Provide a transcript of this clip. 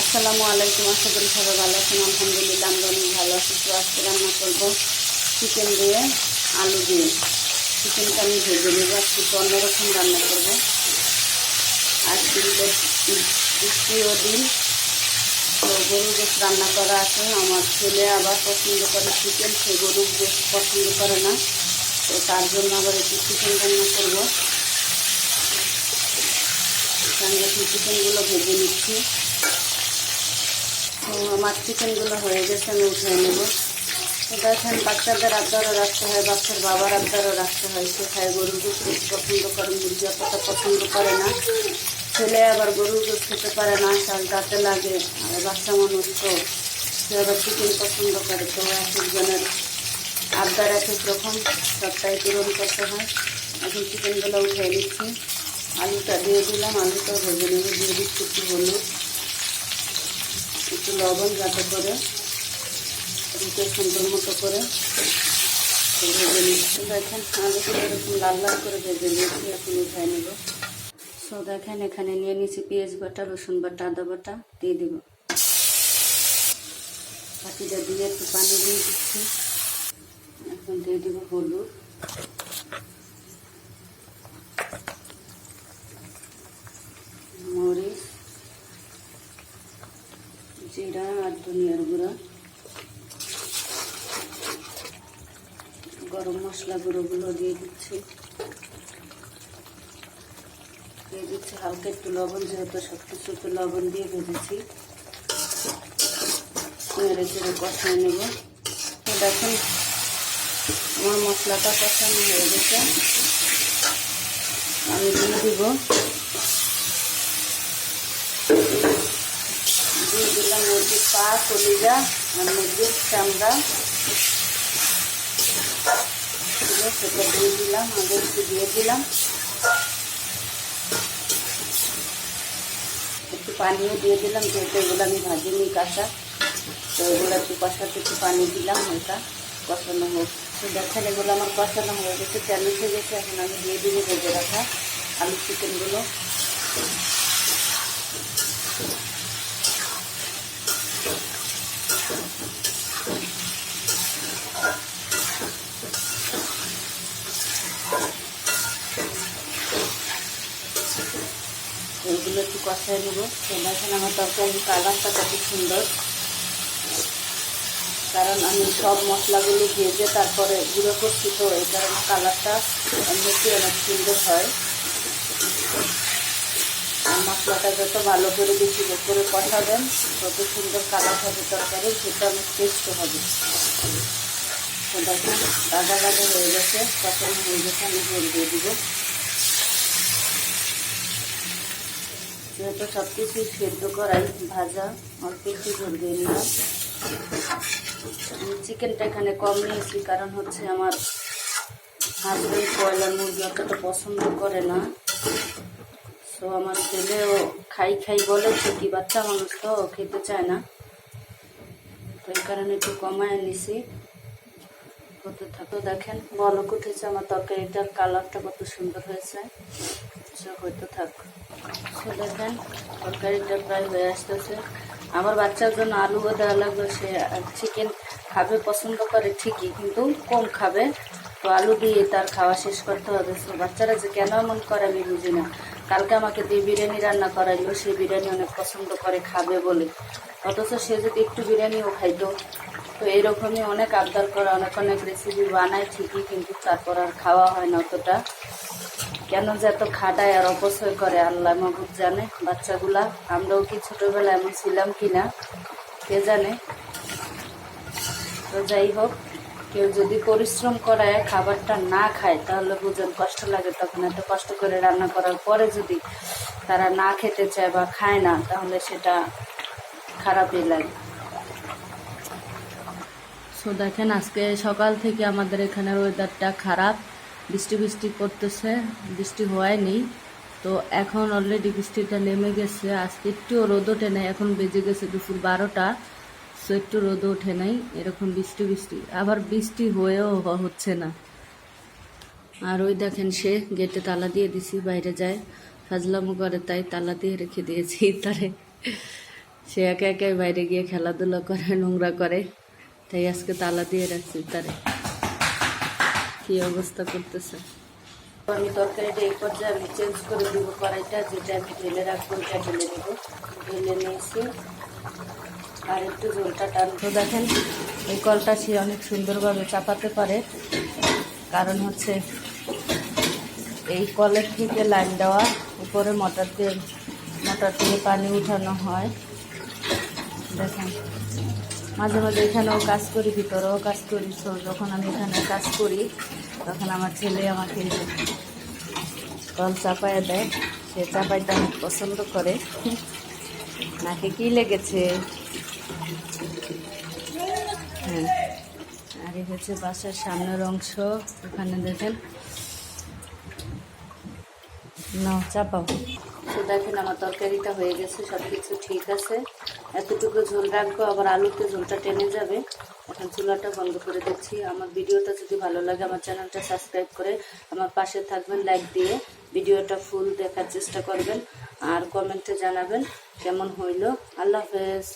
আসসালামু আলাইকুম। আশা করি সবাই ভালো আছেন। আলহামদুলিল্লাহ আমরা অনেক ভালো আছি। তো আজকে রান্না করবো চিকেন দিয়ে আলু দিয়ে। চিকেনটা আমি ভেজে নেবো, আজকে একটু অন্যরকম রান্না করবো। আজকে দ্বিতীয় দিন, তো গরুর গোশ রান্না করা আছে। আমার ছেলে আবার পছন্দ করে চিকেন, সে গরুর গোশ পছন্দ করে না, তো তার জন্য আবার একটু চিকেন রান্না করবো। আমি এখন চিকেনগুলো ভেজে নিচ্ছি। তো আমার চিকেনগুলো হয়ে গেছে, আমি উঠে নেব। তো দেখেন, বাচ্চাদের আবদারও রাখতে হয়, বাচ্চার বাবার আবদারও রাখতে হয়। সে খায় গরুর গোশ পছন্দ করে, মুরগি অতটা পছন্দ করে না। ছেলে আবার গরুর গোশ খেতে পারে না, তার দাঁতে লাগে। আর বাচ্চা মানুষ তো, সে আবার চিকেন পছন্দ করে। তো এক একজনের আবদার এক এক রকম, সবটাই পূরণ করতে হয়। এখন চিকেনগুলো উঠে দিচ্ছি, আলুটা দিয়ে দিলাম, আলুটা ভেজে নেব। দিয়ে দিচ্ছি একটু হলুদ, একটু লবণ, যাতে করে রুটে সুন্দর মতো করে ভেজে নিচ্ছি। দেখেন আলুগুলো এরকম লাল লাল করে ভেজে নিচ্ছি, এখন উঠাই নেব। সো দেখেন, এখানে নিয়ে নিচ্ছি পেঁয়াজ বাটা, রসুন বাটা, আদা বাটা দিয়ে দেব। বাটিটা দিয়ে একটু পানি দিয়ে দিচ্ছি। এখন দিয়ে দেবো হলুদ, মরিচ, জিরা আর ধনিয়ার গুঁড়া, গরম মশলা গুঁড়োগুলো দিয়ে দিচ্ছি। দিয়ে দিচ্ছি হালকা একটু লবণ, যেহেতু সব কিছু একটু লবণ দিয়ে ভেজেছি। নেড়ে চেড়ে কষাই নেব। তো দেখুন আমার মশলাটা কষানো হয়ে গেছে। আমি দিয়ে দিলাম মুরগির পা, কলিজা আর মুরগির চামড়া, সেটা দিয়ে দিলাম। আগে একটু দিয়ে দিলাম, একটু পানিও দিয়ে দিলাম, যেহেতু এগুলো আমি ভাজিনি কাঁচা। তো এগুলো একটু কষাতে একটু পানি দিলাম, হালকা কষানো হোক। তো দেখেন এগুলো আমার কষানো হয়ে গেছে, তেল উঠে গেছে। এখন আমি দিয়ে দিবো ভেজে রাখা আলু চিকেনগুলো। এইগুলো একটু কষাই নেবো। তো দেখেন আমার তরকারির কালারটা কত সুন্দর, কারণ আমি সব মশলাগুলো ভেজে তারপরে গুঁড়ো করছি, তো এই কারণে কালারটা এমনিতে অনেক সুন্দর হয়। আর মশলাটা যত ভালো করে বেশি করে কষাবেন, তত সুন্দর কালার হবে তরকারি, সেটা অনেক টেস্ট হবে। তো দেখেন লাগা লাগা হয়ে গেছে, কষানো হয়ে গেছে, আমি জল দিয়ে দিব। যেহেতু সব কিছুই সেদ্ধ করাই ভাজা, অল্প একটু ঝোল দিয়ে নিলাম। আমি চিকেনটা এখানে কম নিয়েছি, কারণ হচ্ছে আমার হাজব্যান্ড ব্রয়লার মুরগি অতটা পছন্দ করে না। তো আমার ছেলেও খাই খাই বলে, ঠিকই বাচ্চা মানুষ তো খেতে চায় না, তো এই কারণে একটু কমায় নিছি। হতে থাকো। দেখেন বলক উঠেছে, আমার তরকারিটার কালারটা কত সুন্দর হয়েছে। হয়তো থাক। তো দেখেন তরকারিটা প্রায় হয়ে আসতেছে। আমার বাচ্চার জন্য আলু দেওয়া লাগবে। সে চিকেন খাবে, পছন্দ করে ঠিকই, কিন্তু কম খাবে। তো আলু দিয়ে তার খাওয়া শেষ করতে হবে। তো বাচ্চারা যে কেন এমন করে আমি বুঝি না। কালকে আমাকে দিয়ে বিরিয়ানি রান্না করাইলো, সে বিরিয়ানি অনেক পছন্দ করে খাবে বলে, অথচ সে যদি একটু বিরিয়ানিও খাইতো। তো এইরকমই অনেক আবদার করে, অনেক অনেক রেসিপি বানায় ঠিকই, কিন্তু তারপর আর খাওয়া হয় না অতটা। কেন যে এত খাটায় আর অপচয় করে আল্লাহ মাহবুব জানে। বাচ্চাগুলা, আমরাও কি ছোটবেলা এমন ছিলাম কিনা কে জানে। তো যাই হোক, কেউ যদি পরিশ্রম করায় খাবারটা না খায়, তাহলে বুঝেন কষ্ট লাগে। তখন এত কষ্ট করে রান্না করার পরে যদি তারা না খেতে চায় বা খায় না, তাহলে সেটা খারাপই লাগে। সো দেখেন আজকে সকাল থেকে আমাদের এখানের ওয়েদারটা খারাপ, বৃষ্টি বৃষ্টি করতেছে, বৃষ্টি হয়নি। তো এখন অলরেডি বৃষ্টিটা নেমে গেছে। আজকে একটু রোদ ওঠে নাই, এখন বেজে গেছে দুপুর 12টা। সো একটু রোদ ওঠে নাই, এরকম বৃষ্টি বৃষ্টি, আবার বৃষ্টি হয়েও হচ্ছে না। আর ওই দেখেন সে গেটে তালা দিয়ে দিছি, বাইরে যায় ফাজলামো করে, তাই তালা দিয়ে রেখে দিয়েছি তারে। সে একা একাই বাইরে গিয়ে খেলাধুলা করে, নোংরা করে, তাই আজকে তালা দিয়ে রাখছি তারে। কি অবস্থা করতেছে। আমি তরকারিটা এই পর্যায়ে আমি চেঞ্জ করে দেবো কড়াইটা, যেটা আমি ঢেলে রাখবো ওইটা ঢেলে দেবো। ঢেলে নিয়েছি, আর একটু ঝোলটা টানবো। দেখেন এই কলটা সে অনেক সুন্দরভাবে চাপাতে পারে, কারণ হচ্ছে এই কলের থেকে লাইন দেওয়া, উপরে মোটর দিয়ে পানি উঠানো হয়। দেখেন মাঝে মাঝে এখানেও কাজ করি, ভিতরেও কাজ করি। তো যখন আমি এখানে কাজ করি তখন আমার ছেলে আমাকে কল চাপায় দেয়। সে চাপাইতে অনেক পছন্দ করে। নাকে কি লেগেছে? হ্যাঁ, আর এই হচ্ছে বাসার সামনের অংশ। ওখানে দেখেন, নাও চাপাও। তো দেখেন আমার তরকারিটা হয়ে গেছে, সব কিছু ঠিক আছে। এতটুকু ঝোল রাখবো, আবার আলুতে ঝোলটা টেনে যাবে। এখন চুলাটা বন্ধ করে দিচ্ছি। আমার ভিডিওটা যদি ভালো লাগে আমার চ্যানেলটা সাবস্ক্রাইব করে আমার পাশে থাকবেন, লাইক দিয়ে ভিডিওটা ফুল দেখার চেষ্টা করবেন, আর কমেন্টে জানাবেন কেমন হইলো। আল্লাহ হাফেজ।